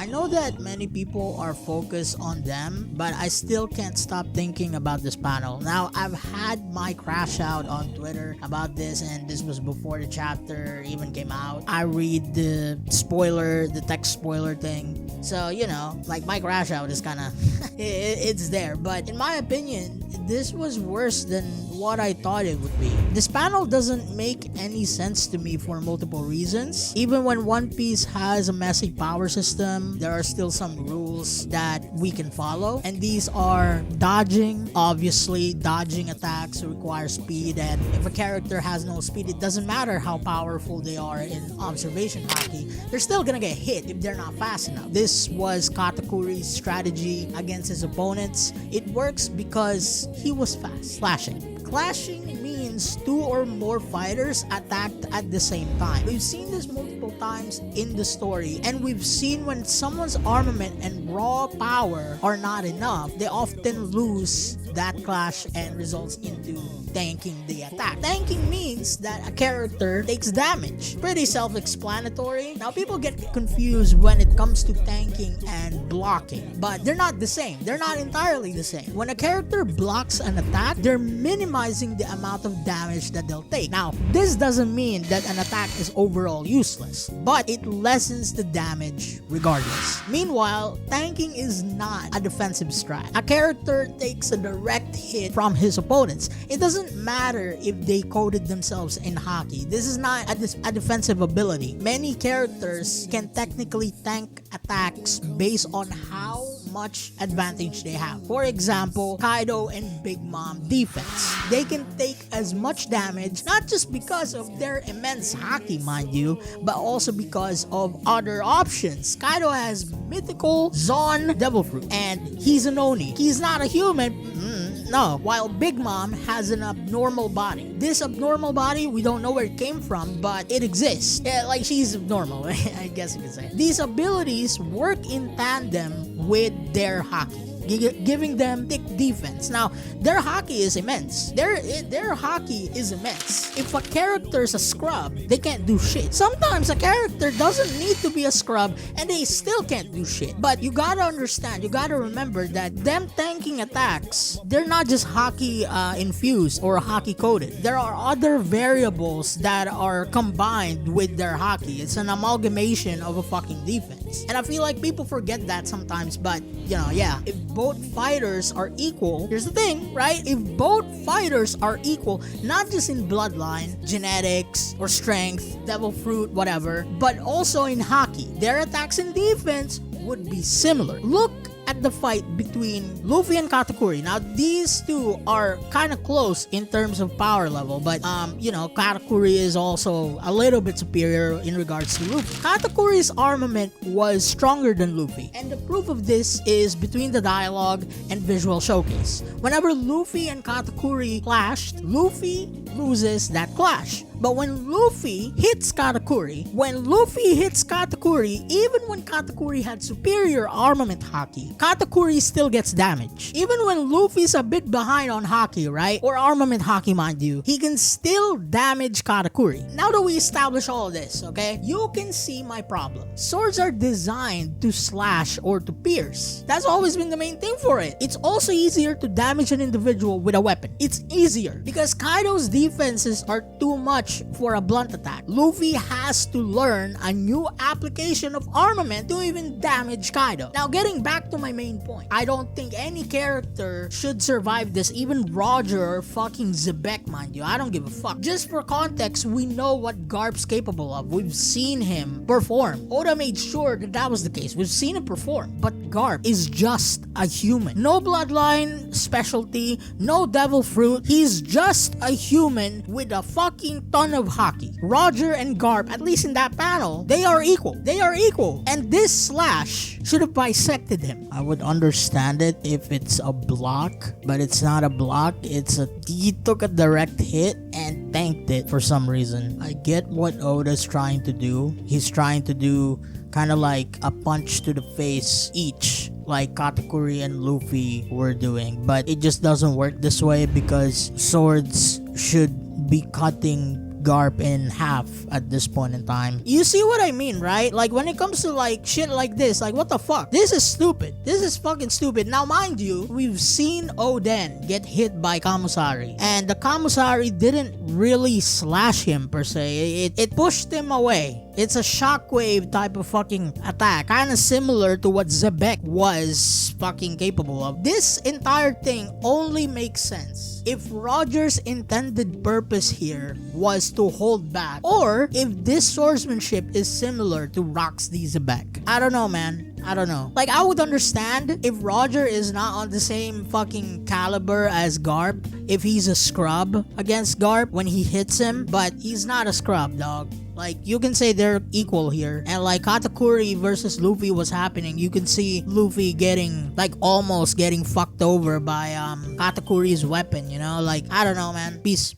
I know that many people are focused on them, but I still can't stop thinking about this panel. Now, I've had my crash out on Twitter about this, and this was before the chapter even came out. I read the text spoiler thing. So, like my crash out is kind of, it's there. But in my opinion, this was worse than what I thought it would be. This panel doesn't make any sense to me for multiple reasons. Even when One Piece has a messy power system, there are still some rules that we can follow, and these are dodging. Obviously, dodging attacks require speed, and if a character has no speed, it doesn't matter how powerful they are in observation haki, they're still gonna get hit if they're not fast enough. This was Katakuri's strategy against his opponents. It works because he was fast. Clashing means two or more fighters attacked at the same time. We've seen this multiple times in the story, and we've seen when someone's armament and raw power are not enough, they often lose that clash and results into tanking the attack. Tanking means that a character takes damage. Pretty self-explanatory. Now, people get confused when it comes to tanking and blocking, but they're not the same. They're not entirely the same. When a character blocks an attack, they're minimizing the amount of damage that they'll take. Now, this doesn't mean that an attack is overall useless, but it lessens the damage regardless. Meanwhile, tanking is not a defensive strat. A character takes a direct hit from his opponents. It doesn't matter if they coded themselves in haki. This is not a defensive ability. Many characters can technically tank attacks based on how much advantage they have. For example, Kaido and Big Mom defense. They can take as much damage, not just because of their immense haki, mind you, but also because of other options. Kaido has mythical Zon Devil Fruit, and he's an Oni. He's not a human. No, while Big Mom has an abnormal body. This abnormal body, we don't know where it came from, but it exists. Yeah, like she's abnormal, I guess you could say. These abilities work in tandem with their haki, giving them thick defense. Now, their haki is immense. Their haki is immense. If a character's a scrub, they can't do shit. Sometimes a character doesn't need to be a scrub and they still can't do shit. But you gotta understand, you gotta remember that them tanking attacks, they're not just haki infused or haki coded. There are other variables that are combined with their haki. It's an amalgamation of a fucking defense. And I feel like people forget that sometimes, but if both fighters are equal, here's the thing, right? If both fighters are equal, not just in bloodline, genetics, or strength, devil fruit, whatever, but also in haki, their attacks and defense would be similar. Look at the fight between Luffy and Katakuri. Now, these two are kind of close in terms of power level, but Katakuri is also a little bit superior in regards to Luffy. Katakuri's armament was stronger than Luffy, and the proof of this is between the dialogue and visual showcase. Whenever Luffy and Katakuri clashed, Luffy loses that clash. But when Luffy hits Katakuri, even when Katakuri had superior armament haki, Katakuri still gets damage. Even when Luffy's a bit behind on haki, right? Or armament haki, mind you, he can still damage Katakuri. Now that we establish all of this, okay, you can see my problem. Swords are designed to slash or to pierce. That's always been the main thing for it. It's also easier to damage an individual with a weapon. It's easier because Kaido's defenses are too much for a blunt attack. Luffy has to learn a new application of armament to even damage Kaido. Now, getting back to my main point, I don't think any character should survive this, even Roger or fucking Zebek, mind you. I don't give a fuck. Just for context, we know what Garp's capable of. We've seen him perform. Oda made sure that was the case. We've seen him perform. But Garp is just a human. No bloodline specialty, no devil fruit. He's just a human with a fucking ton of haki. Roger and Garp, at least in that panel, they are equal. And this slash should have bisected him. I would understand it if it's a block, but it's not a block. He took a direct hit and tanked it for some reason. I get what Oda's trying to do. He's trying to do kind of like a punch to the face each, like Katakuri and Luffy were doing, but it just doesn't work this way because swords should be cutting Garp in half at this point in time. You see what I mean, right? Like when it comes to like shit like this, like what the fuck? This is stupid. This is fucking stupid. Now mind you, we've seen Oden get hit by Kamusari, and the Kamusari didn't really slash him per se. It pushed him away. It's a shockwave type of fucking attack, kind of similar to what Zebek was fucking capable of. This entire thing only makes sense if Roger's intended purpose here was to hold back, or if this swordsmanship is similar to Rock's Zebek. I don't know, man. I don't know. Like, I would understand if Roger is not on the same fucking caliber as Garp, if he's a scrub against Garp when he hits him, but he's not a scrub, dog. Like, you can say they're equal here. And like Katakuri versus Luffy was happening, you can see Luffy getting, like, almost getting fucked over by Katakuri's weapon, you know? Like, I don't know, man. Peace.